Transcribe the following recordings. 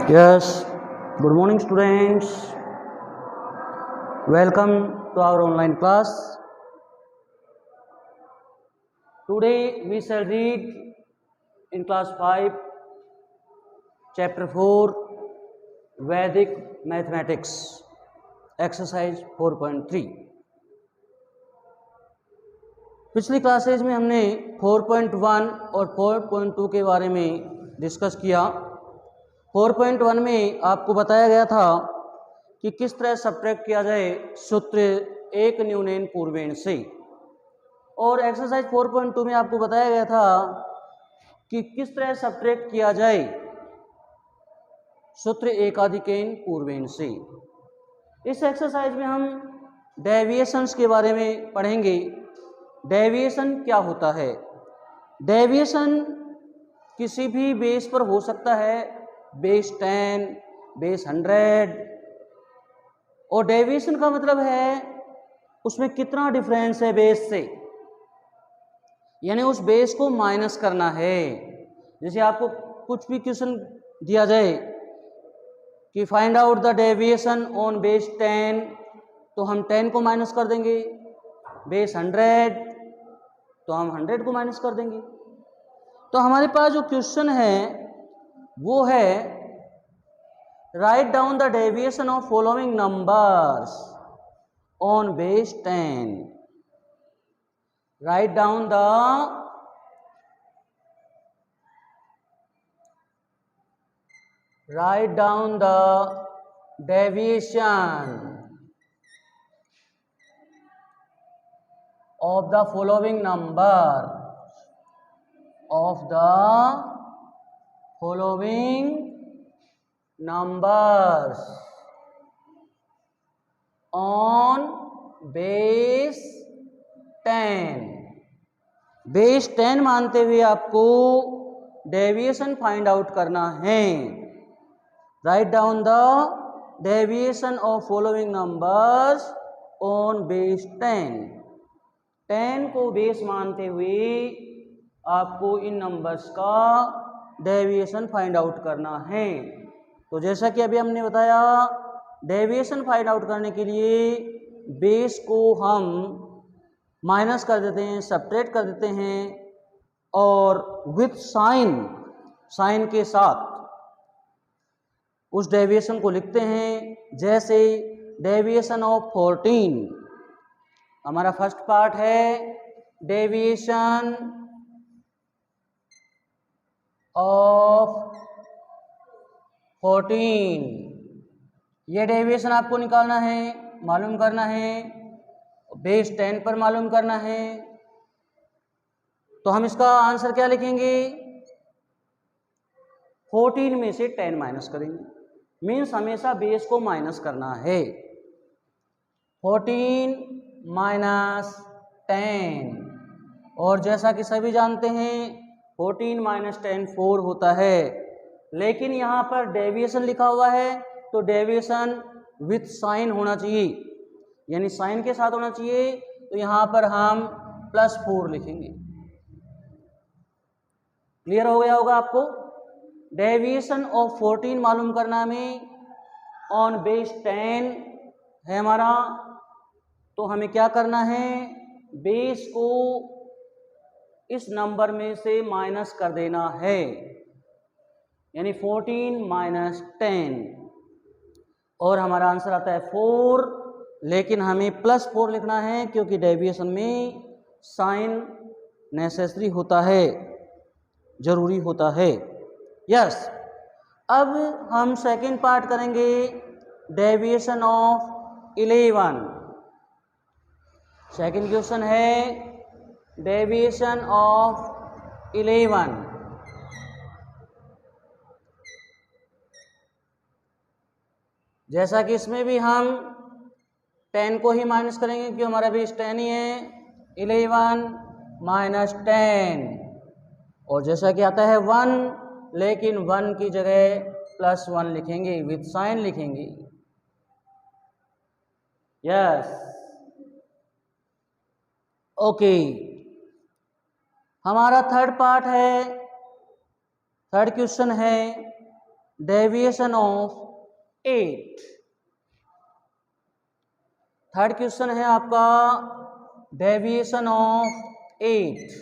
Yes, good morning students. Welcome to our online class. Today we shall read in class 5 chapter 4 Vedic Mathematics exercise 4.3. पिछली classes में हमने 4.1 और 4.2 के बारे में डिस्कस किया। 4.1 में आपको बताया गया था कि किस तरह सब्ट्रैक्ट किया जाए सूत्र एक न्यूनेन पूर्वेण से, और एक्सरसाइज 4.2 में आपको बताया गया था कि किस तरह सब्ट्रैक्ट किया जाए सूत्र एकाधिकेन पूर्वेण से। इस एक्सरसाइज में हम डेविएशंस के बारे में पढ़ेंगे। डेविएशन क्या होता है? डेविएशन किसी भी बेस पर हो सकता है, बेस 10, बेस 100, और डेविएशन का मतलब है उसमें कितना डिफरेंस है बेस से, यानी उस बेस को माइनस करना है। जैसे आपको कुछ भी क्वेश्चन दिया जाए कि find out the deviation on base 10, तो हम 10 को माइनस कर देंगे, बेस 100 तो हम 100 को माइनस कर देंगे। तो हमारे पास जो क्वेश्चन है वो है write down the deviation of following numbers on base 10। Write down the deviation of the following numbers on base 10। Base 10 मानते हुए आपको डेविएशन फाइंड आउट करना है। Write down the deviation of following numbers on base 10 को base मानते हुए आपको इन numbers का डेविएशन फाइंड आउट करना है। तो जैसा कि अभी हमने बताया, डेविएशन फाइंड आउट करने के लिए बेस को हम माइनस कर देते हैं, सब्ट्रैक्ट कर देते हैं, और विथ साइन के साथ उस डेविएशन को लिखते हैं। जैसे डेविएशन ऑफ 14, हमारा फर्स्ट पार्ट है डेविएशन ऑफ 14। ये डेविएशन आपको निकालना है, मालूम करना है, बेस 10 पर मालूम करना है। तो हम इसका आंसर क्या लिखेंगे? 14 में से 10 माइनस करेंगे, मीन्स हमेशा बेस को माइनस करना है। 14 माइनस 10, और जैसा कि सभी जानते हैं 14 माइनस 10 4 होता है, लेकिन यहाँ पर डेविएशन लिखा हुआ है तो डेविएशन विथ साइन होना चाहिए, यानी साइन के साथ होना चाहिए। तो यहाँ पर हम +4 लिखेंगे। क्लियर हो गया होगा आपको? डेविएशन ऑफ 14 मालूम करना में ऑन बेस 10 है हमारा, तो हमें क्या करना है? बेस को इस नंबर में से माइनस कर देना है, यानी 14 माइनस 10, और हमारा आंसर आता है 4। लेकिन हमें +4 लिखना है क्योंकि डेविएशन में साइन नेसेसरी होता है, जरूरी होता है। यस, अब हम सेकंड पार्ट करेंगे, डेविएशन ऑफ 11। सेकंड क्वेश्चन है डेविएशन ऑफ 11। जैसा कि इसमें भी हम 10 को ही माइनस करेंगे क्योंकि हमारा बेस 10 ही है। 11 माइनस 10, और जैसा कि आता है 1, लेकिन 1 की जगह +1 लिखेंगे, विथ साइन लिखेंगे। Yes, okay. हमारा थर्ड पार्ट है, थर्ड क्वेश्चन है डेविएशन ऑफ 8। थर्ड क्वेश्चन है आपका डेविएशन ऑफ 8।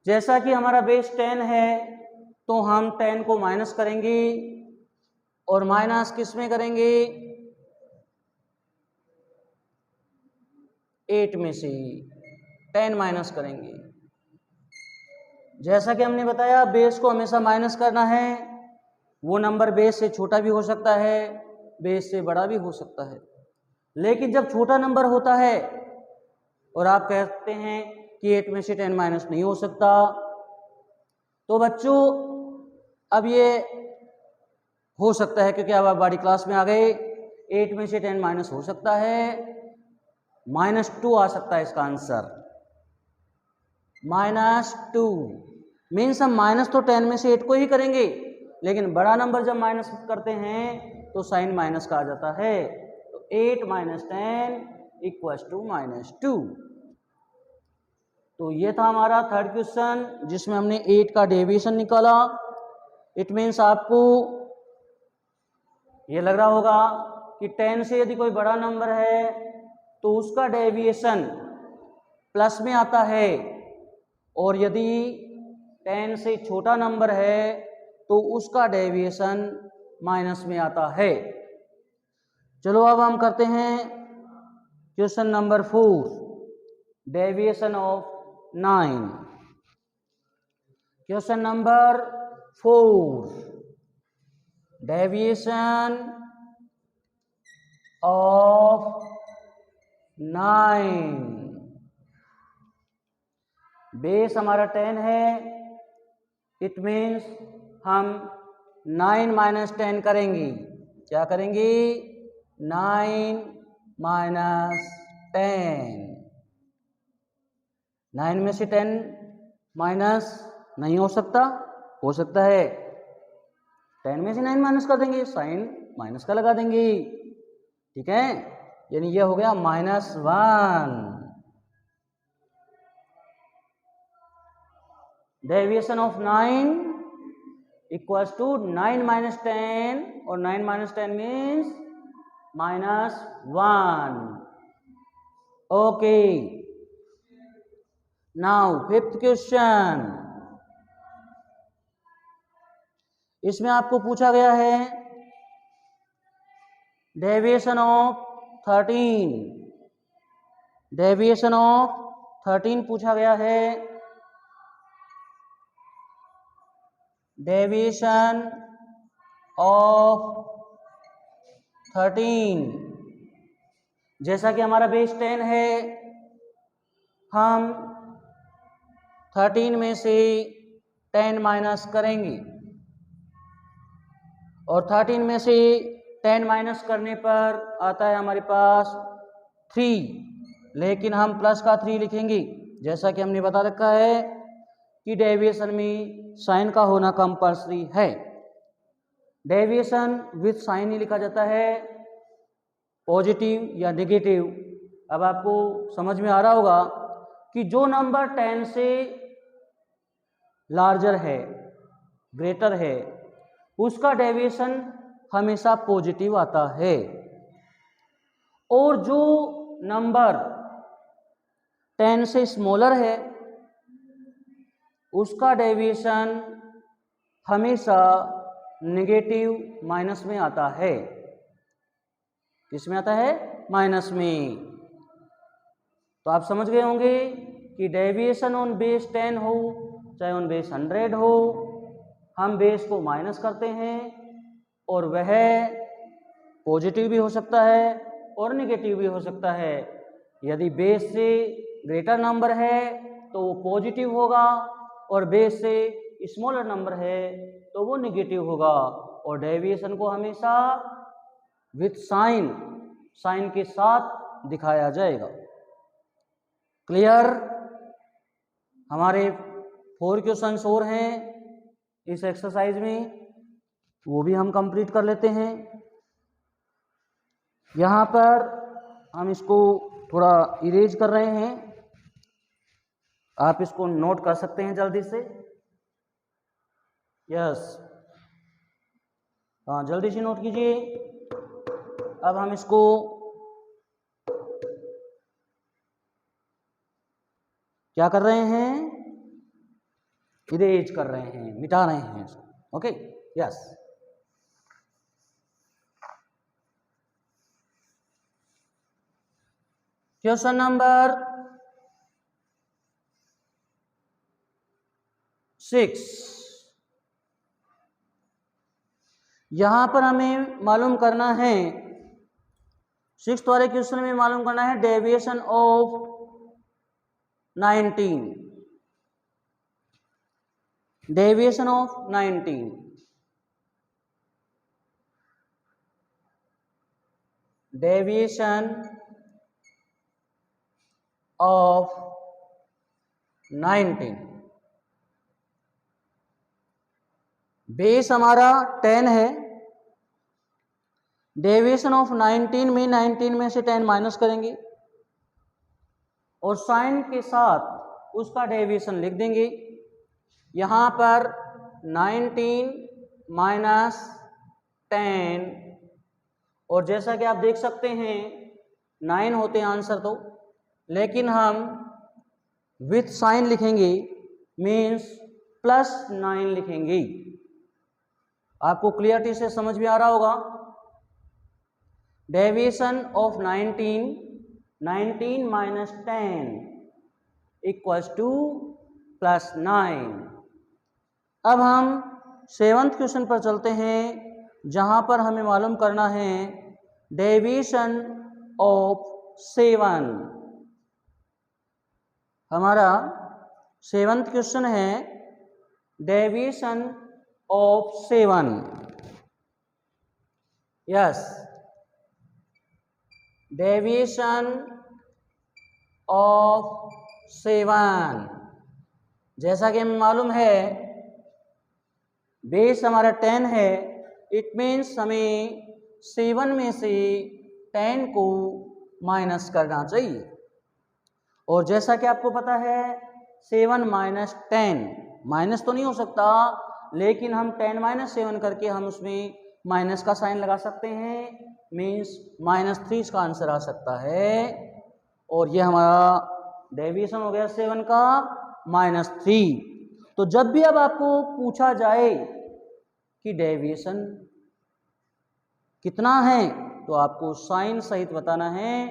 जैसा कि हमारा बेस 10 है तो हम 10 को माइनस करेंगे और माइनस किस में करेंगे 8 में से 10 माइनस करेंगे। जैसा कि हमने बताया बेस को हमेशा माइनस करना है। वो नंबर बेस से छोटा भी हो सकता है, बेस से बड़ा भी हो सकता है, लेकिन जब छोटा नंबर होता है और आप कहते हैं कि 8 में से 10 माइनस नहीं हो सकता, तो बच्चों अब ये हो सकता है क्योंकि अब आप बड़ी क्लास में आ गए। 8 में से 10 माइनस हो सकता है, -2 आ सकता है इसका आंसर। -2 मीन्स हम माइनस तो 10 में से 8 को ही करेंगे, लेकिन बड़ा नंबर जब माइनस करते हैं तो साइन माइनस का आ जाता है। तो 8 - 10 = -2। तो ये था हमारा थर्ड क्वेश्चन जिसमें हमने 8 का डेविएशन निकाला। इट मीन्स आपको ये लग रहा होगा कि 10 से यदि कोई बड़ा नंबर है तो उसका डेविएशन प्लस में आता है, और यदि 10 से छोटा नंबर है तो उसका डेविएशन माइनस में आता है। चलो अब हम करते हैं question number 4, deviation of 9। Question number 4, deviation of 9। Base हमारा 10 है, इट मीन्स हम 9 - 10 करेंगे। क्या करेंगे 9 - 10। 9 में से 10 माइनस नहीं हो सकता, हो सकता है 10 में से 9 माइनस कर देंगे, साइन माइनस का लगा देंगे। ठीक है, यानी यह हो गया -1। डेविएशन ऑफ 9 इक्वल्स टू 9 - 10, और 9 - 10 means -1। Okay, now fifth question. इसमें आपको पूछा गया है डेविएशन ऑफ 13। डेविएशन ऑफ 13 पूछा गया है। डेविएशन ऑफ 13, जैसा कि हमारा बेस 10 है, हम 13 में से 10 माइनस करेंगे, और 13 में से 10 माइनस करने पर आता है हमारे पास 3, लेकिन हम प्लस का 3 लिखेंगे। जैसा कि हमने बता रखा है कि डेविएशन में साइन का होना कंपल्सरी है। डेविएशन विथ साइन ही लिखा जाता है, पॉजिटिव या नेगेटिव। अब आपको समझ में आ रहा होगा कि जो नंबर 10 से लार्जर है, ग्रेटर है, उसका डेविएशन हमेशा पॉजिटिव आता है, और जो नंबर 10 से स्मॉलर है उसका डेविएशन हमेशा नेगेटिव माइनस में आता है। किसमें आता है? माइनस में। तो आप समझ गए होंगे कि डेविएशन ऑन बेस 10 हो चाहे ऑन बेस 100 हो, हम बेस को माइनस करते हैं, और वह पॉजिटिव भी हो सकता है और नेगेटिव भी हो सकता है। यदि बेस से ग्रेटर नंबर है तो वो पॉजिटिव होगा, और बेस से स्मॉलर नंबर है तो वो नेगेटिव होगा। और डेविएशन को हमेशा विथ साइन के साथ दिखाया जाएगा। क्लियर? हमारे 4 क्वेश्चंस और हैं इस एक्सरसाइज में, वो भी हम कंप्लीट कर लेते हैं। यहाँ पर हम इसको थोड़ा इरेज कर रहे हैं। आप इसको नोट कर सकते हैं जल्दी से। यस, हाँ जल्दी से नोट कीजिए। अब हम इसको क्या कर रहे हैं, इरेज कर रहे हैं, मिटा रहे हैं इसको। Okay, yes. क्वेश्चन नंबर 6, यहां पर हमें मालूम करना है, 6th वाले क्वेश्चन में मालूम करना है deviation of 19, deviation of 19। Deviation of 19, base हमारा 10 है। डेविएशन ऑफ 19 में से 10 माइनस करेंगे और साइन के साथ उसका डेविएशन लिख देंगे। यहाँ पर 19 माइनस 10, और जैसा कि आप देख सकते हैं 9 होते हैं आंसर तो, लेकिन हम विथ साइन लिखेंगे, मीन्स +9 लिखेंगे। आपको क्लियरिटी से समझ में आ रहा होगा। Deviation of 19 minus 10 equals to +9। अब हम 7th क्वेश्चन पर चलते हैं, जहां पर हमें मालूम करना है डेविएशन ऑफ 7। हमारा 7th क्वेश्चन है deviation of 7। Yes, deviation of 7, जैसा कि हमें मालूम है बेस हमारा 10 है, इट मीन्स हमें 7 में से 10 को माइनस करना चाहिए। और जैसा कि आपको पता है 7 माइनस 10 माइनस तो नहीं हो सकता, लेकिन हम 10 माइनस 7 करके हम उसमें माइनस का साइन लगा सकते हैं, मीन्स -3 इसका आंसर आ सकता है। और ये हमारा डेविएशन हो गया 7 का -3। तो जब भी अब आपको पूछा जाए कि डेविएशन कितना है, तो आपको साइन सहित बताना है।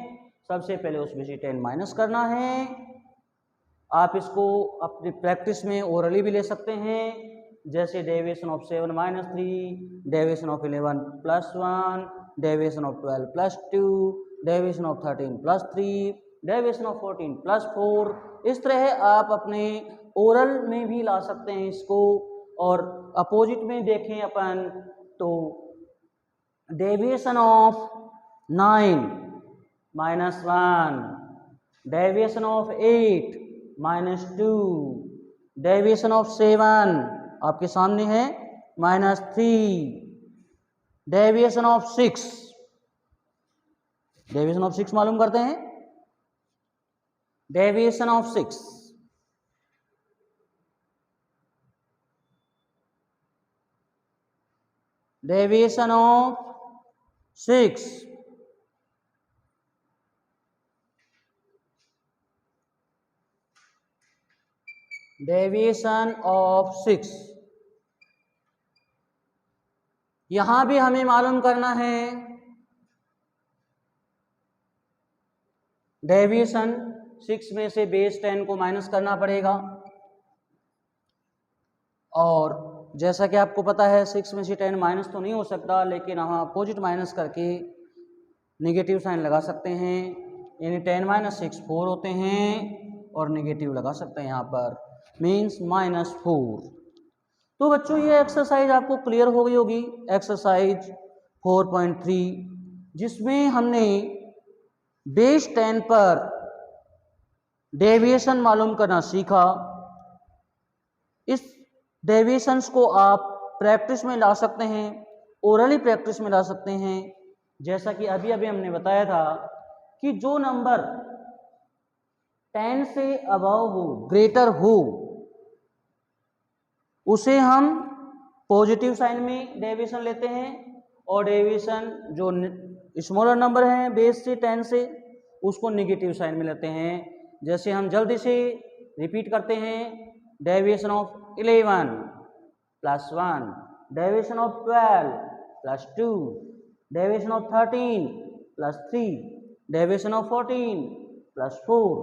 सबसे पहले उसमें से 10 माइनस करना है। आप इसको अपनी प्रैक्टिस में ओरली भी ले सकते हैं, जैसे deviation of 7 -3, deviation of 11 +1, deviation of 12 +2, deviation of 13 +3, deviation of 14 +4। इस तरह आप अपने ओरल में भी ला सकते हैं इसको। और अपोजिट में देखें अपन तो deviation of 9 -1, deviation of 8 -2, deviation of 7 आपके सामने है -3, डेविएशन ऑफ 6, डेविएशन ऑफ 6 मालूम करते हैं। Deviation of 6, deviation of 6, deviation of 6। यहां भी हमें मालूम करना है डेविएशन 6 में से बेस 10 को माइनस करना पड़ेगा। और जैसा कि आपको पता है 6 में से 10 माइनस तो नहीं हो सकता, लेकिन हम अपोजिट माइनस करके नेगेटिव साइन लगा सकते हैं, यानी 10 - 6 4 होते हैं, और नेगेटिव लगा सकते हैं यहाँ पर, मीन्स -4। तो बच्चों ये एक्सरसाइज आपको क्लियर हो गई होगी, एक्सरसाइज 4.3, जिसमें हमने बेस 10 पर डेविएशन मालूम करना सीखा। इस डेविएशंस को आप प्रैक्टिस में ला सकते हैं, ओरली प्रैक्टिस में ला सकते हैं। जैसा कि अभी हमने बताया था कि जो नंबर 10 से अबव हो, ग्रेटर हो, उसे हम पॉजिटिव साइन में डेविएशन लेते हैं, और डेविएशन जो स्मॉलर नंबर है बेस से 10 से, उसको नेगेटिव साइन में लेते हैं। जैसे हम जल्दी से रिपीट करते हैं, deviation of 11 plus 1, deviation of 12 plus 2, deviation of 13 plus 3, deviation of 14 plus 4,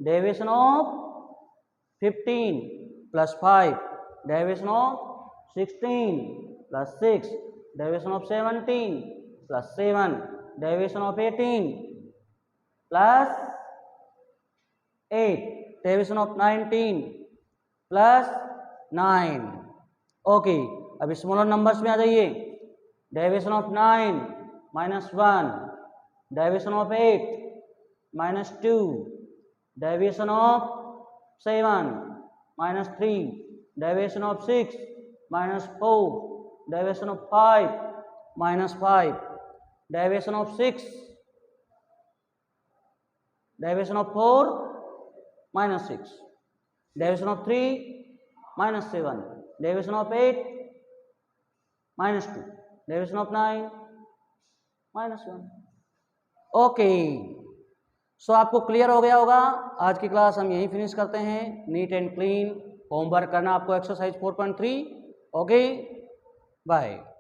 deviation of 15 plus 5, deviation of 16 plus 6, deviation of 17 plus 7, deviation of 18 plus 8, deviation of 19 plus 9। Okay, अब स्मॉलर नंबर्स में आ जाइए। Deviation of 9 minus 1, deviation of 8 minus 2, deviation of 7 minus 3, deviation of 6 minus 4, deviation of 5 minus 5, deviation of 6, deviation of 4 minus 6, deviation of 3 minus 7, deviation of 8 minus 2, deviation of 9 minus 1। Okay, so आपको clear हो गया होगा। आज की class हम यहीं finish करते हैं। नीट एंड क्लीन होमवर्क करना आपको एक्सरसाइज 4.3। Okay, bye.